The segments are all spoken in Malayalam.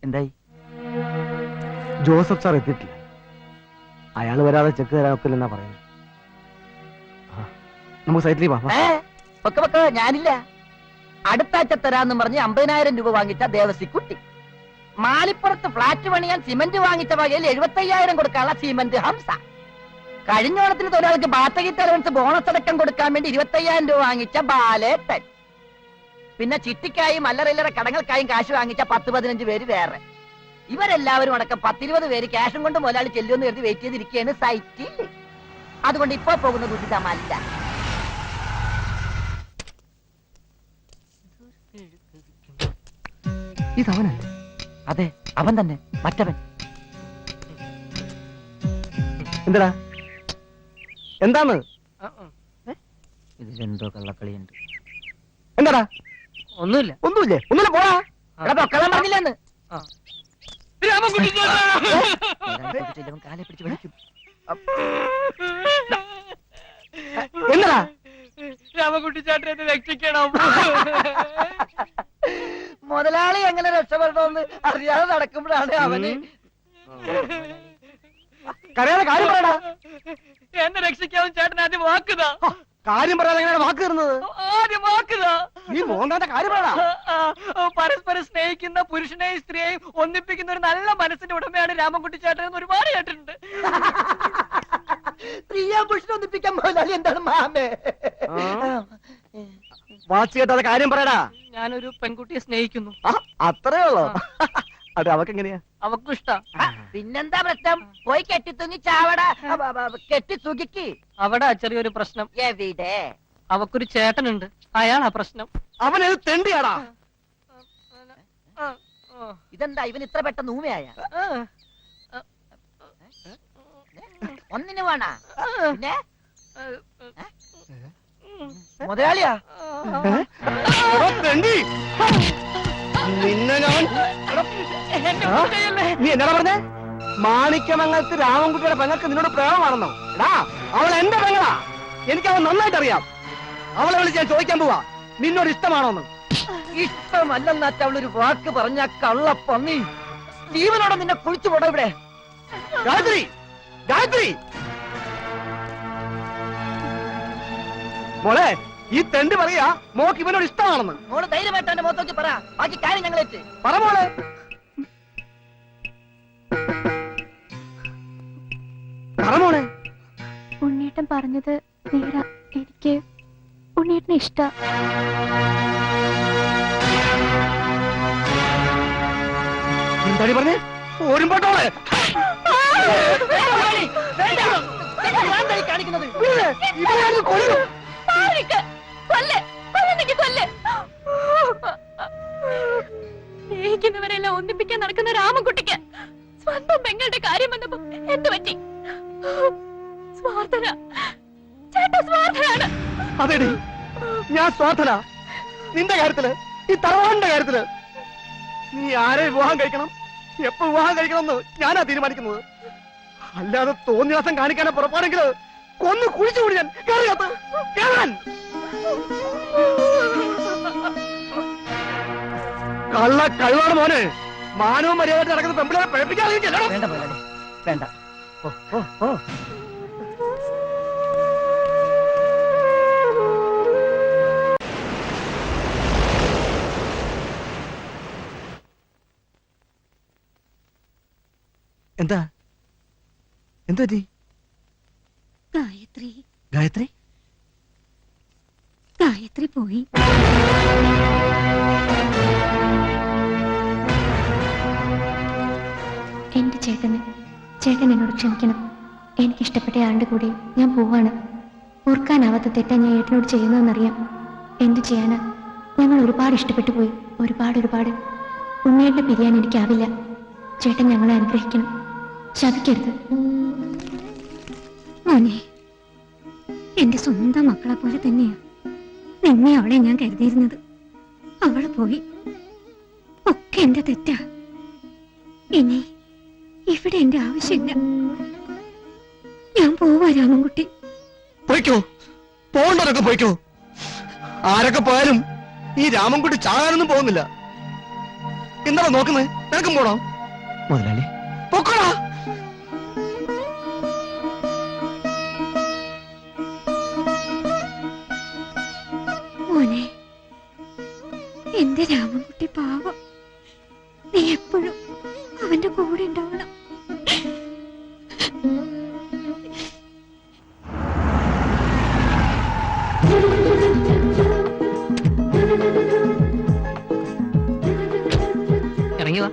എന്തായി? ജോസഫ് സാർ എത്തിയിട്ടില്ല. അയാൾ വരാതെ ചെക്ക് തരാൻ ഒക്കില്ലെന്നാ പറയുന്നത്. നമുക്ക് സൈറ്റിൽ വെക്ക ഞാനില്ല. അടുത്താഴ്ച തരാന്നും പറഞ്ഞ് 50,000 രൂപ വാങ്ങിച്ച ദേവസിക്കുട്ടി. മാലിപ്പുറത്ത് ഫ്ലാറ്റ് പണിയാൻ സിമന്റ് വാങ്ങിച്ച വകയിൽ 75,000 കൊടുക്കാനുള്ള സിമന്റ് ഹംസ. കഴിഞ്ഞ ഓണത്തിന് തൊഴിലാളിക്ക് ബാറ്റഗിറ്റ് അലവൻസ് ബോണസ് അടക്കം കൊടുക്കാൻ വേണ്ടി 25,000 രൂപ വാങ്ങിച്ച ബാലേട്ടൻ. പിന്നെ ചിട്ടിക്കായും അല്ലറയില്ലറ കടങ്ങൾക്കായും കാശ് വാങ്ങിച്ച 10-15 പേര് വേറെ. ഇവരെല്ലാവരും അടക്കം 10-20 പേര് ക്യാഷും കൊണ്ട് മുതലാളി ചെല്ലുമെന്ന് കരുതി വെയിറ്റ് ചെയ്തിരിക്കുകയാണ് സൈറ്റിൽ. അതുകൊണ്ട് ഇപ്പൊ പോകുന്നത് ഉചിതമല്ല. ഇതവനല്ലേ? അതെ, അവൻ തന്നെ, മറ്റവൻ. എന്താ എന്താന്ന്? ഇതിലെന്തോ കള്ളക്കളിയുണ്ട്. എന്താടാ? ഒന്നുമില്ല. ഒന്നുമില്ലേ? ഒന്നുമില്ല, പോടാ. പൊക്കളാൻ പറഞ്ഞില്ലെന്ന്. കാലെ പിടിച്ച് വലിക്കും. എന്താ? രാമകുട്ടിച്ചാട്ടനെ രക്ഷിക്കണം. മുതലാളി എങ്ങനെ രക്ഷപ്പെടണമെന്ന് അറിയാതെ നടക്കുമ്പോഴാണ് അവന്. കരയാതെ കാര്യം പറയടാ. എന്നെ രക്ഷിക്കാവും ചേട്ടൻ ആദ്യം വാക്കുതാ. കാര്യം പറയാതെ എങ്ങനെയാണ് വാക്ക് തരുന്നത്? ആദ്യം വാക്കുതാ. നീ മോന്താന്റെ കാര്യം പറയടാ. പരസ്പരം സ്നേഹിക്കുന്ന പുരുഷനെയും സ്ത്രീയെയും ഒന്നിപ്പിക്കുന്ന ഒരു നല്ല മനസ്സിന്റെ ഉടമയാണ് രാമൻകുട്ടിച്ചാട്ടൻ എന്ന് ഒരുപാട് കേട്ടിട്ടുണ്ട്. സ്ത്രീയെ പുരുഷനെ ഒന്നിപ്പിക്കാൻ മുതലാളി എന്താണ് മാമേ? വാച്ച് കേട്ടാതെ കാര്യം പറയടാ. ഞാനൊരു പെൺകുട്ടിയെ സ്നേഹിക്കുന്നു. അത്രേ ഉള്ളോ? അത് അവക്കെങ്ങനെയാ? അവക്കും ഇഷ്ടം. പിന്നെന്താ പ്രശ്നം? പോയി കെട്ടിത്തൂങ്ങി ചാവട. കെട്ടി സുഖിക്ക്. അവിടെ ചെറിയൊരു പ്രശ്നം. എവിടെ? അവക്കൊരു ചേട്ടനുണ്ട്, അയാളാ പ്രശ്നം. അവനത് തെണ്ടിയാടാ. ഇതെന്താ ഇവൻ ഇത്ര പെട്ടെന്ന് ഊമയായ? ഒന്നിന് വേണ പിന്നെ മുതലാളിയാ? നിന്നെ ഞാൻ നീ എന്നാ പറഞ്ഞേ? മാണിക്യമംഗലത്ത് രാമൻകുട്ടിയുടെ പെങ്ങൾക്ക് നിന്നോട് പ്രേമമാണെന്നോ? എടാ, അവൾ എന്റെ പെങ്ങളാ. എനിക്ക് അവൻ നന്നായിട്ട് അറിയാം. അവളെ വിളിച്ച് ഞാൻ ചോദിക്കാൻ പോവാ, നിന്നോട് ഇഷ്ടമാണോന്ന്. ഇഷ്ടമല്ലെന്നാറ്റ അവളൊരു വാക്ക് പറഞ്ഞ കള്ളപ്പന്നി. ജീവനോടെ നിന്നെ കുളിച്ചു പോടാ ഇവിടെ. ഗായത്രി, ഗായത്രി മോളെ, ഈ തെണ്ടി പറയാ മോക്ക് ഇവനോട് ഇഷ്ടമാണെന്ന്. മോള് ധൈര്യമായിട്ട് എന്റെ മുഖത്ത് നോക്കി പറ. ബാക്കി കാര്യം ഞങ്ങളേറ്റ്. പറ മോളെ. പറ മോളെ. ഉണ്ണീട്ടൻ പറഞ്ഞത് നേരാ. എനിക്ക് ഉണ്ണീട്ടനെ ഇഷ്ട. എന്താടി പറഞ്ഞേ? ഓരുമ്പോട്ടോളെ കാണിക്കുന്നത് സ്നേഹിക്കുന്നവരെല്ലാം ഒന്നിപ്പിക്കാൻ നടക്കുന്ന രാമൻകുട്ടിക്ക് സ്വന്തം പെങ്ങളുടെ കാര്യം വന്നപ്പോ എന്ത് പറ്റി? സ്വാർത്ഥന. ചേട്ടാ സ്വാർത്ഥനാണ്. അതെടി, ഞാൻ സ്വാർത്ഥന. നിന്റെ കാര്യത്തില്, ഈ തറവാടിന്റെ കാര്യത്തില്. നീ ആരെ വിവാഹം കഴിക്കണം, എപ്പോ വിവാഹം കഴിക്കണം എന്ന് ഞാനാ തീരുമാനിക്കുന്നത്. അല്ലാതെ തോന്നിയാസം കാണിക്കാനാ പുറപ്പാടെങ്കിൽ കൊന്ന് കുഴിച്ചുകൂടി ഞാൻ. കള്ള കഴിവാണ് മോനെ. മാനവും മര്യാദ നടക്കുന്ന പെമ്പിളെ പഴപ്പിക്കാതെ. വേണ്ട മുതലാളി, വേണ്ട. എന്താ എന്താ പറ്റി? ഗായത്രി ഗായത്രി ഗായത്രി പോയി. എന്റെ ചേട്ടൻ എന്നോട് ക്ഷമിക്കണം. എനിക്കിഷ്ടപ്പെട്ട ആളുടെ കൂടെ ഞാൻ പോവാണ്. ഓർക്കാനാവാത്ത തെറ്റാ ഞാൻ ഏട്ടനോട് ചെയ്യുന്നതെന്നറിയാം. എന്തു ചെയ്യാനാ? ഞങ്ങൾ ഒരുപാട് ഇഷ്ടപ്പെട്ടു പോയി. ഒരുപാട്. ഉണ്ണിയേട്ടനെ പിരിയാൻ എനിക്കാവില്ല. ചേട്ടൻ ഞങ്ങളെ അനുഗ്രഹിക്കണം. ശപിക്കരുത്. മോനെ, എന്റെ സ്വന്തം മക്കളെ പോലെ തന്നെയാ നിന്നെ അവളെ ഞാൻ കരുതിയിരുന്നത്. അവള് പോയി. ഒക്കെ എന്റെ തെറ്റാ. ഇനി ഇവിടെ എന്റെ ആവശ്യമില്ല. ഞാൻ പോവാ രാമൻകുട്ടി. പോയിക്കോ, പോകണ്ടവരൊക്കെ പോയിക്കോ. ആരൊക്കെ പോയാലും ഈ രാമൻകുട്ടി ചാകാനൊന്നും പോകുന്നില്ല. എന്താ നോക്കുന്നത്? നിനക്കും പോണോ? മുതലാളി പൊക്കോടാ. മോനെ, എന്റെ രാമൻകുട്ടി പാവം, നീ എപ്പോഴും അവന്റെ കൂടെ ഉണ്ടാവണം. ഇറങ്ങി വാ.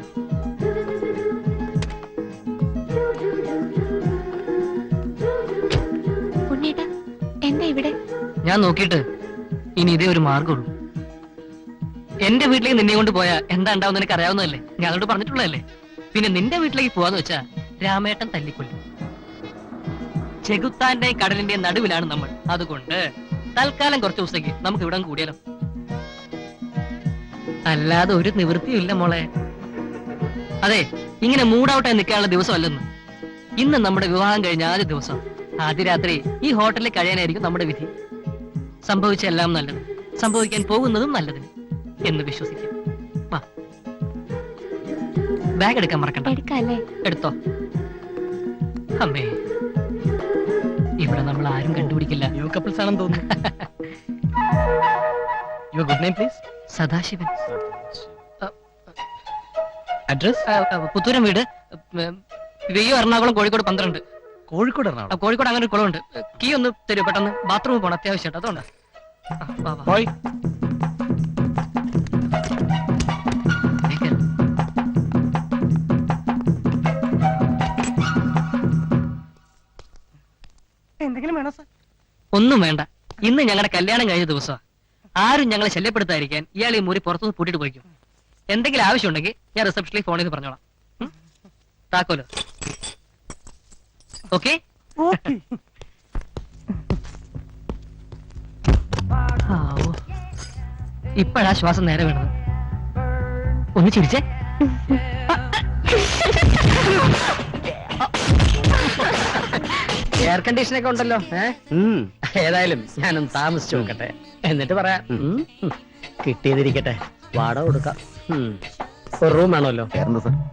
ഉണ്ണേട്ടാ, എന്താ ഇവിടെ? ഞാൻ നോക്കിയിട്ട് ഇനി ഇതേ ഒരു മാർഗമുള്ളൂ. എന്റെ വീട്ടിലേക്ക് നിന്നെ കൊണ്ട് പോയാ എന്താ ഉണ്ടാവും നിനക്ക് അറിയാവുന്നതല്ലേ, ഞാൻ അതോട് പറഞ്ഞിട്ടുള്ളതല്ലേ. പിന്നെ നിന്റെ വീട്ടിലേക്ക് പോവാന്ന് വെച്ചാ രാമേട്ടൻ തല്ലിക്കൊല്ലും. ചെകുത്താന്റെയും കടലിന്റെയും നടുവിലാണ് നമ്മൾ. അതുകൊണ്ട് തൽക്കാലം കുറച്ച് ദിവസത്തേക്ക് നമുക്ക് ഇവിടെ കൂടിയാലോ. അല്ലാതെ ഒരു നിവൃത്തിയും ഇല്ല മോളെ. അതെ, ഇങ്ങനെ മൂഡൌട്ടായി നിൽക്കാനുള്ള ദിവസമല്ലെന്ന്. ഇന്ന് നമ്മുടെ വിവാഹം കഴിഞ്ഞ ആദ്യ ദിവസം. ആദ്യ രാത്രി ഈ ഹോട്ടലിൽ കഴിയാനായിരിക്കും നമ്മുടെ വിധി. സംഭവിച്ച എല്ലാം നല്ലത്, സംഭവിക്കാൻ പോകുന്നതും നല്ലതിന് എന്ന് വിശ്വസിക്കാം. വാ, ബാഗ് എടുക്കാൻ മറക്കണ്ട. എടുക്കല്ലേ? എടുത്തോ. അമ്മേ, ഇവിടെ നമ്മൾ ആരും കണ്ടുപിടിക്കില്ല. ന്യൂ കപ്പിൾസ് ആണെന്ന് തോന്നുന്നു. Your good name please? Sadasivan. Address? Puthooram വീട്, വെയ്യോ എറണാകുളം, കോഴിക്കോട് 12. കോഴിക്കോട് എറണാകുളം. കോഴിക്കോട് അങ്ങനെ ഒരു കുളമുണ്ട്. കീ ഒന്ന് തരൂ പെട്ടെന്ന്, ബാത്റൂമിൽ പോകണം അത്യാവശ്യമായിട്ട്. അതുകൊണ്ട് പോയി. എന്തെങ്കിലും വേണോ സാർ? ഒന്നും വേണ്ട. ഇന്ന് ഞങ്ങളുടെ കല്യാണം കഴിഞ്ഞ ദിവസമാണ്. ആരും ഞങ്ങളെ ശല്യപ്പെടുത്താതിരിക്കാൻ ഇയാൾ ഈ മുറി പുറത്തുനിന്ന് പൂട്ടിട്ട് പോയിക്കും. എന്തെങ്കിലും ആവശ്യമുണ്ടെങ്കിൽ ഞാൻ റിസപ്ഷനിൽ ഫോൺ ചെയ്ത് പറഞ്ഞോളാം. താക്കോലോ. ഓക്കെ? ഇപ്പോഴാ ശ്വാസം നേരെ വീണത്. ഒന്ന് ചിരിച്ചേ. എയർ കണ്ടീഷനൊക്കെ ഉണ്ടല്ലോ. ഏതായാലും ഞാനൊന്ന് താമസിച്ചു നോക്കട്ടെ, എന്നിട്ട് പറയാം. കിട്ടിയതിരിക്കട്ടെ, വാടക കൊടുക്കാം. ഒരു റൂം വേണമല്ലോ.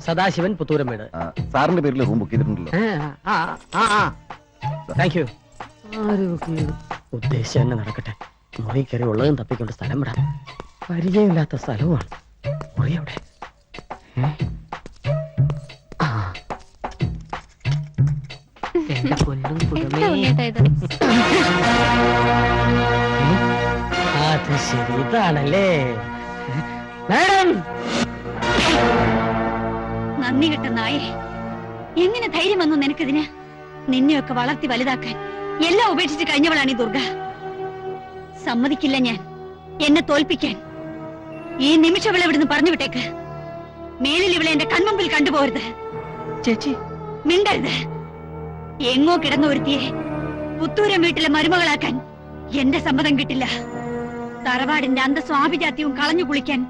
സദാശിവൻ, പുത്തൂരം വീട്. സാറിന്റെ പേരിൽ റൂം ബുക്ക് ചെയ്തിട്ടുണ്ടല്ലോ. Thank you. ഉദ്ദേശം തന്നെ നടക്കട്ടെ. മുറി കയറി ഉള്ളതും തപ്പിക്കൊണ്ട് സ്ഥലം വിടാം. പരിചയമില്ലാത്ത സ്ഥലവുമാണ്. മുറി അവിടെ. എന്റെ പൊന്നും പുറമേ. അത് ശരി, ഇതാണല്ലേ മാഡം. നന്ദി കെട്ട നായേ, എങ്ങനെ ധൈര്യം വന്നു നിനക്കിതിന്? നിന്നെയൊക്കെ വളർത്തി വലുതാക്കാൻ എല്ലാം ഉപേക്ഷിച്ച് കഴിഞ്ഞവളാണ് ഈ ദുർഗ. സമ്മതിക്കില്ല ഞാൻ എന്നെ തോൽപ്പിക്കാൻ. ഈ നിമിഷം ഇവളെ ഇവിടുന്ന് പറഞ്ഞു വിട്ടേക്ക്. മേലിൽ ഇവളെ എന്റെ കൺമുമ്പിൽ കണ്ടുപോകരുത്. ചേച്ചി മിണ്ടരുത്. എങ്ങോ കിടന്ന ഒരുത്തിയെ പുത്തൂരം വീട്ടിലെ മരുമകളാക്കാൻ എന്റെ സമ്മതം കിട്ടില്ല. തറവാടിന്റെ അന്തസ്സും ആഭിജാത്യവും കളഞ്ഞു കുളിക്കാൻ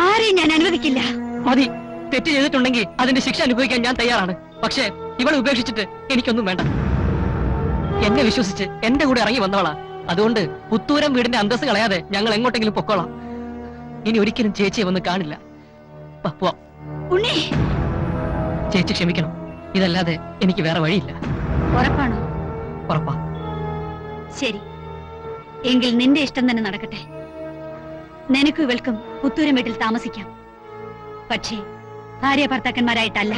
ആരെയും ഞാൻ അനുവദിക്കില്ല. മതി. തെറ്റ് ചെയ്തിട്ടുണ്ടെങ്കിൽ അതിന്റെ ശിക്ഷ അനുഭവിക്കാൻ ഞാൻ തയ്യാറാണ്. പക്ഷേ ഇവളെ ഉപേക്ഷിച്ചിട്ട് എനിക്കൊന്നും വേണ്ട. എന്നെ വിശ്വസിച്ച് എന്റെ കൂടെ ഇറങ്ങി വന്നവളാ. അതുകൊണ്ട് പുത്തൂരം വീടിന്റെ അന്തസ്സ് കളയാതെ ഞങ്ങൾ എങ്ങോട്ടെങ്കിലും പൊക്കോളാം. ഇനി ഒരിക്കലും ചേച്ചിയെ വന്ന് കാണില്ല. പോവാം. ഉണ്ണി, ചേച്ചി ക്ഷമിക്കണം. ഇതല്ലാതെ എനിക്ക് വേറെ വഴിയില്ല. ഉറപ്പാണോ? ഉറപ്പാ. ശരി, എങ്കിൽ നിന്റെ ഇഷ്ടം തന്നെ നടക്കട്ടെ. നിനക്കും ഇവൾക്കും പുത്തൂരം വീട്ടിൽ താമസിക്കാം. പക്ഷേ ഭാര്യ ഭർത്താക്കന്മാരായിട്ടല്ല.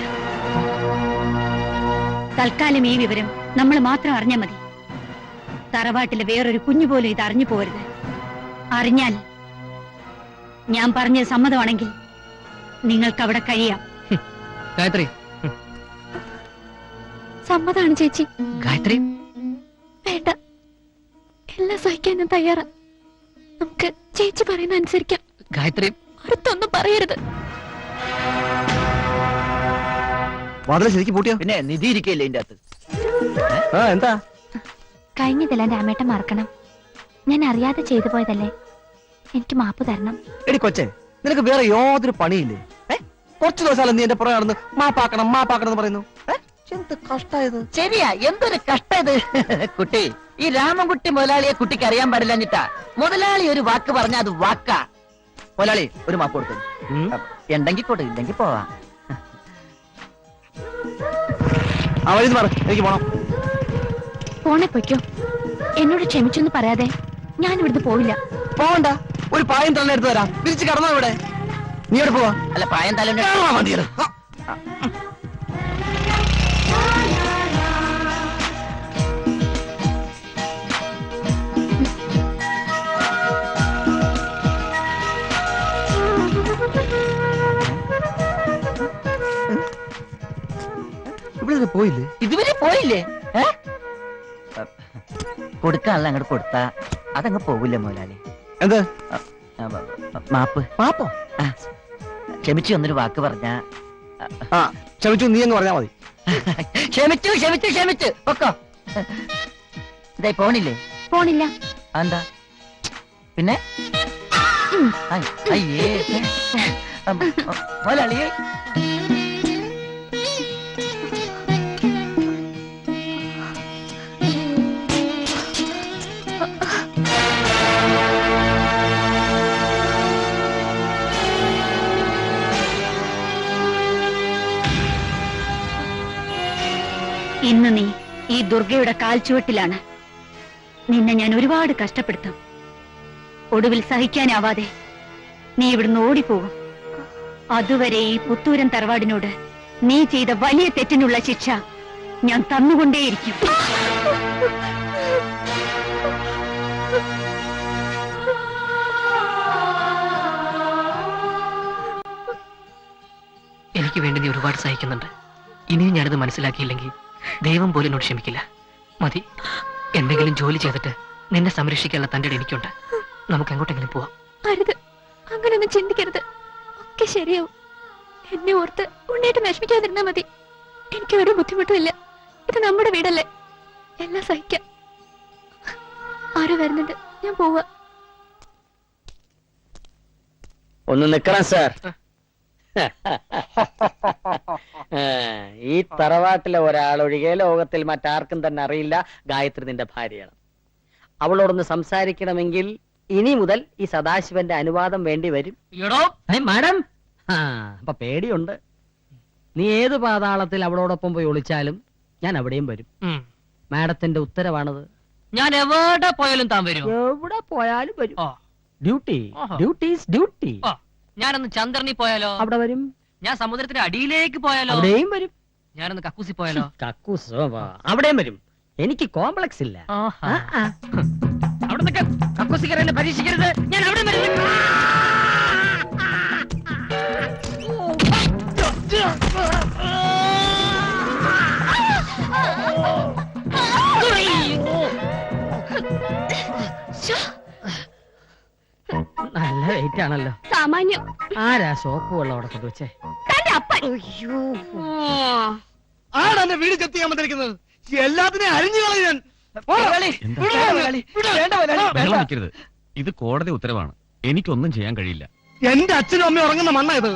തൽക്കാലം ഈ വിവരം നമ്മൾ മാത്രം അറിഞ്ഞാൽ മതി. തറവാട്ടിലെ വേറൊരു കുഞ്ഞു പോലും ഇത് അറിഞ്ഞു പോരുത്. അറിഞ്ഞാൽ ഞാൻ പറഞ്ഞത് സമ്മതമാണെങ്കിൽ നിങ്ങൾക്ക് അവിടെ കഴിയാം. ഗായത്രി. സമ്മതാണ് ചേച്ചി. ഗായത്രി, വേണ്ട, എല്ലാം സഹിക്കാൻ ഞാൻ തയ്യാറാ. നമുക്ക് ചേച്ചി പറയുന്ന അനുസരിക്കാം. ഗായത്രി, അടുത്തൊന്നും പറയരുത്. വാതിൽ ശരിക്കും പൂട്ടിയോ? പിന്നെ നിധി ഇരിക്കല്ലേ ഇതിന്റെ അകത്ത്. എന്താ? കഴിഞ്ഞതെല്ലാം രാമേട്ടൻ മറക്കണം. ഞാൻ അറിയാതെ ചെയ്തു പോയതല്ലേ, എനിക്ക് മാപ്പ് തരണം. എടി കൊച്ചെ, നിനക്ക് വേറെ യാതൊരു പണിയില്ലേ? കുറച്ചു ദിവസം നീ എന്റെ പുറകെ നടന്ന് മാപ്പാക്കണം മാപ്പാക്കണം എന്ന് പറയുന്നു. എന്ത് കഷ്ടായത്. ശരിയാ, എന്തൊരു കഷ്ടത്. കുട്ടി, ഈ രാമൻകുട്ടി മുതലാളിയെ കുട്ടിക്ക് അറിയാൻ പാടില്ലഞ്ഞിട്ടാ. മുതലാളി ഒരു വാക്ക് പറഞ്ഞ അത് വാക്കാ. മുതലാളി ഒരു മാപ്പ് കൊടുത്തു. ഉണ്ടെങ്കിൽ കൊടു, ഇല്ലെങ്കിൽ പോവാ. ആ വഴി പറ, എനിക്ക് പോണം. പോണെ പൊയ്ക്കോ. എന്നോട് ക്ഷമിച്ചൊന്ന് പറയാതെ ഞാൻ ഇവിടുന്ന് പോവില്ല. പോവണ്ട, ഒരു പായം തന്നെ എടുത്തു തരാം. തിരിച്ച് കടന്നോ ഇവിടെ. നീ എവിടെ പോവാ? അല്ല പായം തല മതിയത്. ഇവിടെ പോയില്ലേ? ഇതുവരെ പോയില്ലേ? കൊടുക്കാനല്ല അങ്ങോട്ട് കൊടുത്താ അതങ്ങ് പോവില്ല മുതലാളി. എന്ത് മാപ്പ്? പാപ്പോ? ക്ഷമിച്ചു എന്നൊരു വാക്ക് പറഞ്ഞ. ആ ക്ഷമിച്ചു, നീ അങ്ങ് പറഞ്ഞാ മതി. ക്ഷമിച്ചു ക്ഷമിച്ചു ക്ഷമിച്ചു പൊക്കോ. ഇതായി പോണില്ലേ? പോണില്ല. എന്താ പിന്നെ? അയ്യേ മുതലാളി. ഇന്ന് നീ ഈ ദുർഗയുടെ കാൽച്ചുവട്ടിലാണ്. നിന്നെ ഞാൻ ഒരുപാട് കഷ്ടപ്പെടുത്തും. ഒടുവിൽ സഹിക്കാനാവാതെ നീ ഇവിടുന്ന് ഓടിപ്പോകും. അതുവരെ ഈ പുത്തൂരൻ തറവാടിനോട് നീ ചെയ്ത വലിയ തെറ്റിനുള്ള ശിക്ഷ ഞാൻ തന്നുകൊണ്ടേയിരിക്കും. എനിക്ക് വേണ്ടി നീ ഒരുപാട് സഹിക്കുന്നുണ്ട്. ഇനിയും ഞാനത് മനസ്സിലാക്കിയില്ലെങ്കിൽ ദൈവം പോലും എന്നോട് ക്ഷമിക്കില്ല. മതി, എന്തെങ്കിലും ജോലി ചെയ്തിട്ട് നിന്നെ സംരക്ഷിക്കാനുള്ള തന്റെ എനിക്കുണ്ട്. നമുക്ക് എങ്ങോട്ടെങ്കിലും പോവാം. അരുത്, അങ്ങനെയൊന്നും ചിന്തിക്കരുത്. ഒക്കെ ശരിയാവും. എന്നെ ഓർത്ത് ഉണ്ണേട്ട് വിഷമിക്കാതിരുന്നാ മതി. എനിക്ക് ഒരു ബുദ്ധിമുട്ടുമില്ല. ഇത് നമ്മുടെ വീടല്ലേ, എല്ലാം സഹിക്കാം. ആരോ വരുന്നുണ്ട്, ഞാൻ പോവാ. ഒന്ന് നിക്കണം സാർ. ഈ തറവാട്ടിലെ ഒരാളൊഴികെ ലോകത്തിൽ മറ്റാർക്കും തന്നെ അറിയില്ല ഗായത്രി നിന്റെ ഭാര്യയാണ്. അവളോടൊന്ന് സംസാരിക്കണമെങ്കിൽ ഇനി മുതൽ ഈ സദാശിവന്റെ അനുവാദം വേണ്ടി വരും. മാഡം, അപ്പൊ പേടിയുണ്ട്. നീ ഏത് പാതാളത്തിൽ അവളോടൊപ്പം പോയി ഒളിച്ചാലും ഞാൻ അവിടെയും വരും. മാഡത്തിന്റെ ഉത്തരവാണത്. ഞാൻ എവിടെ പോയാലും താൻ വരും. എവിടെ പോയാലും വരും. ഓ. Duty, duties duty. ഓ, ഞാനൊന്ന് ചന്ദ്രനിൽ പോയാലോ? അവിടെ വരും. ഞാൻ സമുദ്രത്തിന്റെ അടിയിലേക്ക് പോയാലോ? അവിടെയും വരും. ഞാനൊന്ന് കക്കൂസി പോയാലോ? കക്കൂസ് അവിടെയും വരും. എനിക്ക് കോംപ്ലക്സ് ഇല്ല. അവിടെ നിൽക്കാൻ കക്കൂസിക്കാരെ പരീക്ഷിക്കരുത്. ഞാൻ അവിടെ വരും. നല്ല വെയിറ്റ് ആണല്ലോ. സാമാന്യം. ആരാ സോപ്പ് വെള്ളം അവിടെ കൊണ്ടുവച്ചേ? ആടാ എന്റെ വീട് ചെത്തി ഞാൻ വന്നിരിക്കുന്നത്. എല്ലാത്തിനെയും അരിഞ്ഞു കളയാൻ. ഇത് കോടതി ഉത്തരവാണ്. എനിക്കൊന്നും ചെയ്യാൻ കഴിയില്ല. എന്റെ അച്ഛനും അമ്മയും ഉറങ്ങുന്ന മണ്ണ ഇത്.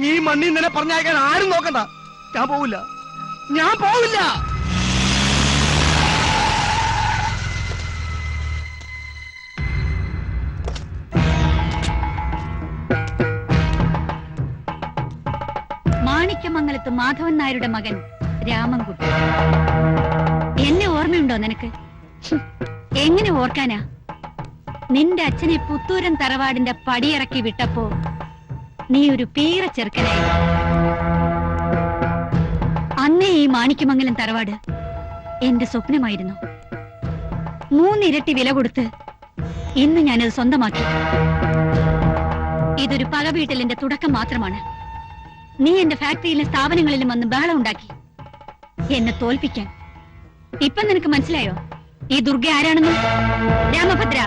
ഈ മണ്ണിൽ നിന്നെ പറഞ്ഞയക്കാൻ ആരും നോക്കണ്ട. ഞാൻ പോവില്ല, ഞാൻ പോവില്ല. മാണിക്യമംഗലത്ത് മാധവൻ നായരുടെ മകൻ രാമൻകുട്ടി. എന്നെ ഓർമ്മയുണ്ടോ നിനക്ക്? എങ്ങനെ ഓർക്കാനാ? നിന്റെ അച്ഛനെ പുത്തൂരൻ തറവാടിന്റെ പടിയിറക്കി വിട്ടപ്പോ നീ ഒരു പീറ ചെറുക്കനായി. അന്നേ ഈ മാണിക്യമംഗലം തറവാട് എന്റെ സ്വപ്നമായിരുന്നു. 3 ഇരട്ടി വില കൊടുത്ത് ഇന്ന് ഞാനത് സ്വന്തമാക്കി. ഇതൊരു പകവീട്ടലിന്റെ തുടക്കം മാത്രമാണ്. നീ എന്റെ ഫാക്ടറിയിലെ സ്ഥാപനങ്ങളിലും വന്ന് ബഹളം ഉണ്ടാക്കി എന്നെ തോൽപ്പിക്കാൻ. ഇപ്പൊ നിനക്ക് മനസ്സിലായോ ഈ ദുർഗ ആരാണെന്ന്? രാമഭദ്ര,